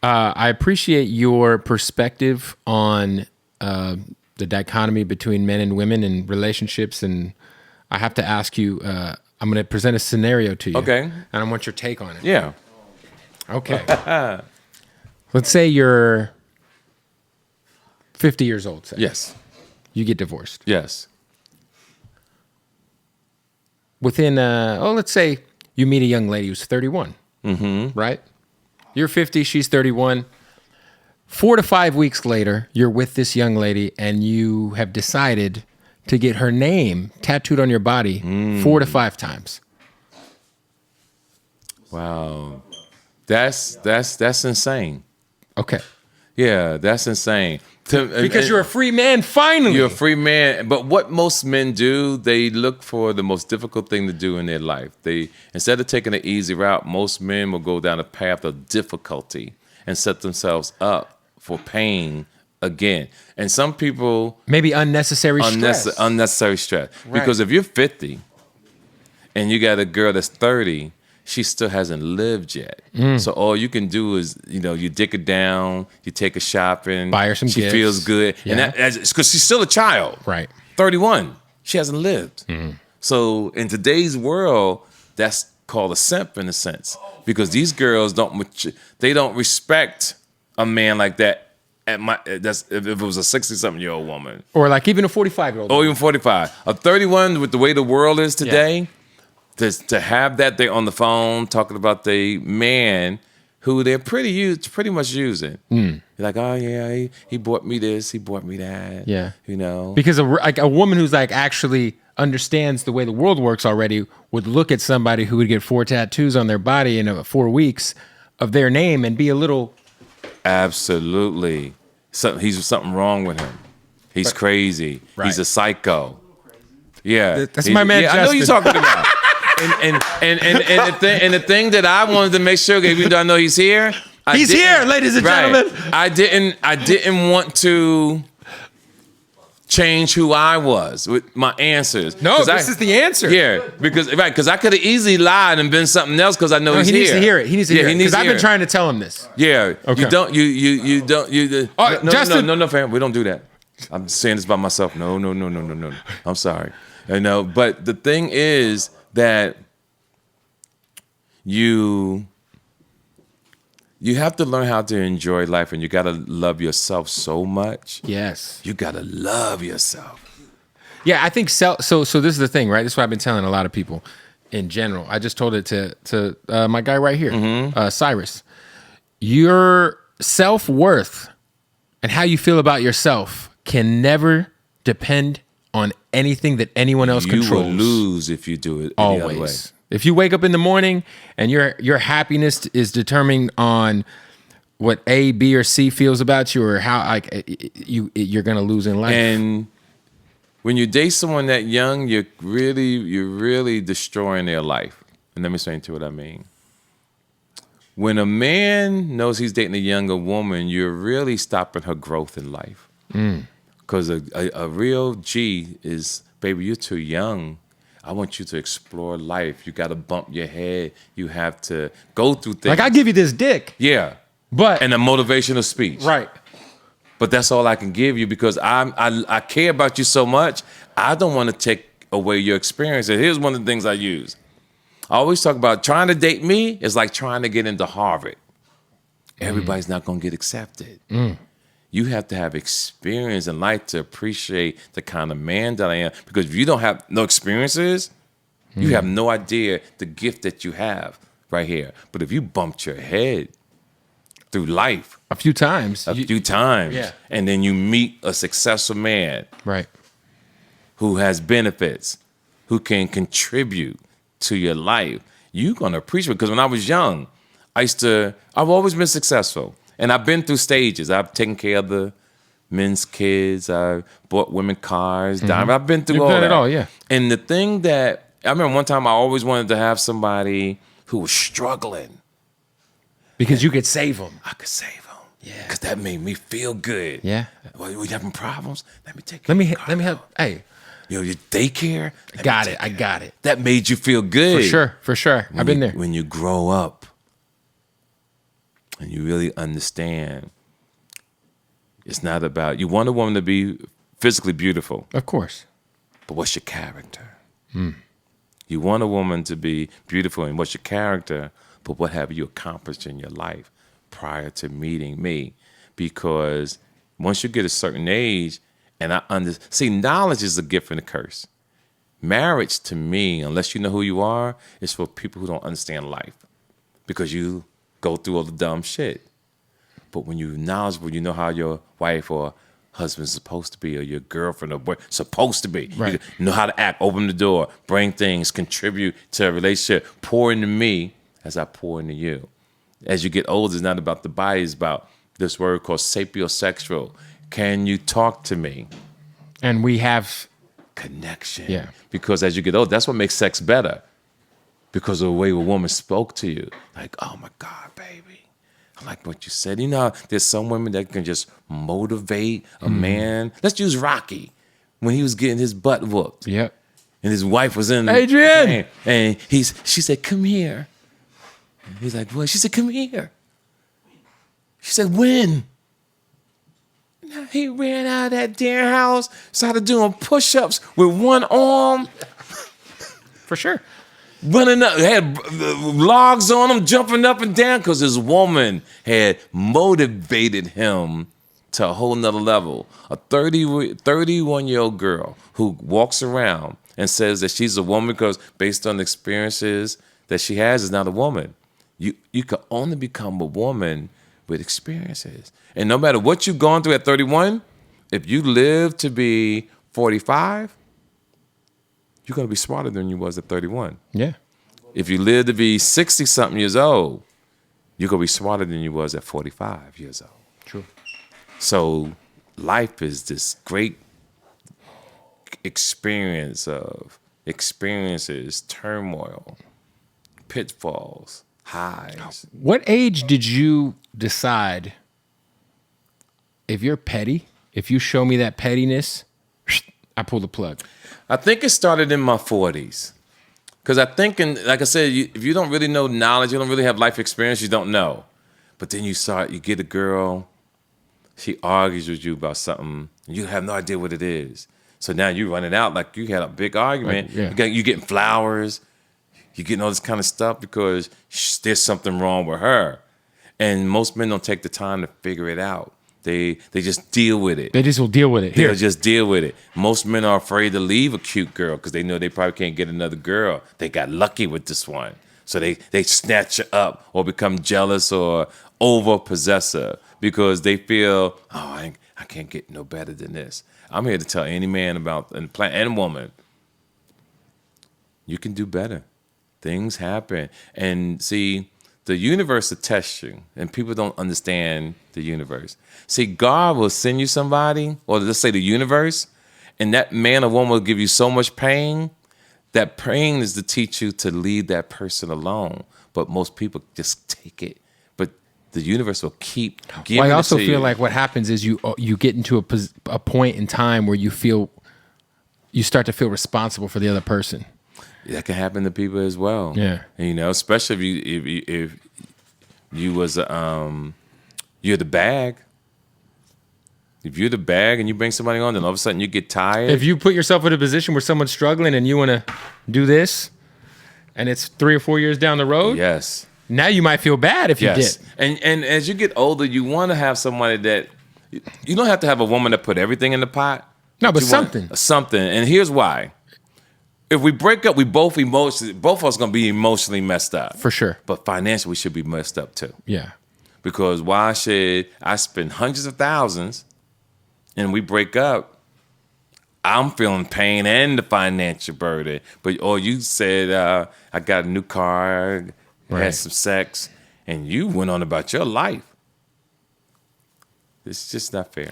I appreciate your perspective on the dichotomy between men and women and relationships. And I have to ask you, I'm going to present a scenario to you. Okay. And I want your take on it. Yeah. Okay. Let's say you're 50 years old. Say. Yes. You get divorced. Yes. Within, let's say you meet a young lady who's 31. Mm-hmm. Right? You're 50, she's 31. 4 to 5 weeks later, you're with this young lady and you have decided to get her name tattooed on your body 4 to 5 times. Wow. That's insane. Okay. Yeah, that's insane. Because you're a free man, finally. You're a free man. But what most men do, they look for the most difficult thing to do in their life. They, instead of taking the easy route, most men will go down a path of difficulty and set themselves up for pain again. And some people... Maybe unnecessary stress. Unnecessary stress. Right. Because if you're 50 and you got a girl that's 30... she still hasn't lived yet. So all you can do is, you dick her down, you take her shopping. Buy her some She gifts. feels good. Yeah. And that's because she's still a child. Right. 31. She hasn't lived. So in today's world, that's called a simp in a sense. Because these girls they don't respect a man like that. If it was a 60-something-year-old woman. Or like even a 45-year-old. Or even 45. A 31, with the way the world is today... Yeah. To have that they're on the phone talking about the man who they're pretty much using. You're like, oh yeah, he bought me this, he bought me that. Yeah, because a woman who's like actually understands the way the world works already would look at somebody who would get 4 tattoos on their body in 4 weeks of their name and be a little. Absolutely, he's something wrong with him. He's crazy. Right. He's a psycho. Yeah, that's my man. Yeah, Justin. I know you're talking about. And the thing that I wanted to make sure, even though I know he's here, he's here, ladies and gentlemen. I didn't want to change who I was with my answers. No, this is the answer. Yeah, because I could have easily lied and been something else because I know he's here. He needs to hear it. He needs to hear it because I've been trying to tell him this. Yeah, okay. You don't. Justin. No, fam. We don't do that. I'm saying this by myself. No. I'm sorry. But the thing is that you have to learn how to enjoy life, and you got to love yourself so much. Yes. You got to love yourself. Yeah, I think so this is the thing, right? This is what I've been telling a lot of people in general. I just told it to my guy right here, Cyrus. Your self-worth and how you feel about yourself can never depend on anything that anyone else controls. You will lose if you do it any other way. If you wake up in the morning and your happiness is determined on what A, B, or C feels about you, or how you're gonna lose in life. And when you date someone that young, you're really destroying their life. And let me explain to you what I mean. When a man knows he's dating a younger woman, you're really stopping her growth in life. Because a real G is, baby, you're too young. I want you to explore life. You got to bump your head. You have to go through things. Like, I give you this dick. Yeah. But. And a motivational speech. Right. But that's all I can give you because I care about you so much. I don't want to take away your experience. And here's one of the things I use. I always talk about trying to date me is like trying to get into Harvard. Everybody's not going to get accepted. You have to have experience in life to appreciate the kind of man that I am. Because if you don't have no experiences, you have no idea the gift that you have right here. But if you bumped your head through life a few times, yeah, and then you meet a successful man, right, who has benefits, who can contribute to your life, you're gonna appreciate it. Because when I was young, I've always been successful. And I've been through stages. I've taken care of the men's kids. I bought women cars. I've been through all that. It all, yeah. And the thing that, I remember one time I always wanted to have somebody who was struggling. Because you could save them. I could save them. Yeah. Because that made me feel good. Yeah. Well, you having problems? Let me take care. Let me help. Hey. Your daycare? I got it. That made you feel good. For sure. I've been there. When you grow up, and you really understand, it's not about, you want a woman to be physically beautiful, Of course. but what's your character? You want a woman to be beautiful, and what's your character, but what have you accomplished in your life prior to meeting me? Because once you get a certain age, and see, knowledge is a gift and a curse. Marriage, to me, unless you know who you are, is for people who don't understand life, because you go through all the dumb shit. But when you're knowledgeable, you know how your wife or husband's supposed to be, or your girlfriend or boy supposed to be. Right. You know how to act, open the door, bring things, contribute to a relationship, pour into me as I pour into you. As you get older, it's not about the body, it's about this word called sapiosexual. Can you talk to me? And we have Connection. Yeah. Because as you get older, that's what makes sex better. Because of the way a woman spoke to you. Like, oh my God, baby. I like what you said. You know, there's some women that can just motivate a man. Let's use Rocky when he was getting his butt whooped. Yep. And his wife was in Adrian! and she said, come here. And he's like, what? She said, come here. She said, when? Now he ran out of that damn house, started doing push-ups with one arm, For sure. running up, had logs on him, jumping up and down, because his woman had motivated him to a whole nother level. A 31-year-old girl who walks around and says that she's a woman because based on the experiences that she has is not a woman. You can only become a woman with experiences. And no matter what you've gone through at 31, if you live to be 45, you're going to be smarter than you was at 31. Yeah. If you live to be 60-something years old, you're going to be smarter than you was at 45 years old. True. So life is this great experience of experiences, turmoil, pitfalls, highs. What age did you decide, if you're petty, if you show me that pettiness, I pull the plug? I think it started in my 40s. Because I think, like I said, if you don't really know knowledge, you don't really have life experience, you don't know. But then you get a girl, she argues with you about something, and you have no idea what it is. So now you running out like you had a big argument. Like, yeah. You getting flowers, you getting all this kind of stuff because there's something wrong with her. And most men don't take the time to figure it out. They just deal with it. They just will deal with it. Here. They'll just deal with it. Most men are afraid to leave a cute girl because they know they probably can't get another girl. They got lucky with this one. So they snatch her up or become jealous or over possessive because they feel, oh, I can't get no better than this. I'm here to tell any man and woman, you can do better. Things happen. And see, the universe will test you, and people don't understand the universe. See, God will send you somebody, or let's say the universe, and that man or woman will give you so much pain. That pain is to teach you to leave that person alone. But most people just take it. But the universe will keep giving it to you. I also feel like what happens is you get into a point in time where you start to feel responsible for the other person. That can happen to people as well. Yeah. And, especially if you was you're the bag. If you're the bag and you bring somebody on, then all of a sudden you get tired. If you put yourself in a position where someone's struggling and you want to do this, and it's 3 or 4 years down the road, yes, now you might feel bad if you did. And as you get older, you want to have somebody that you don't have to have a woman that put everything in the pot. No, but you something. want something. And here's why. If we break up, both of us gonna be emotionally messed up. For sure. But financially, we should be messed up too. Yeah. Because why should I spend hundreds of thousands and we break up? I'm feeling pain and the financial burden. Or you said, I got a new car, had some sex, and you went on about your life. It's just not fair.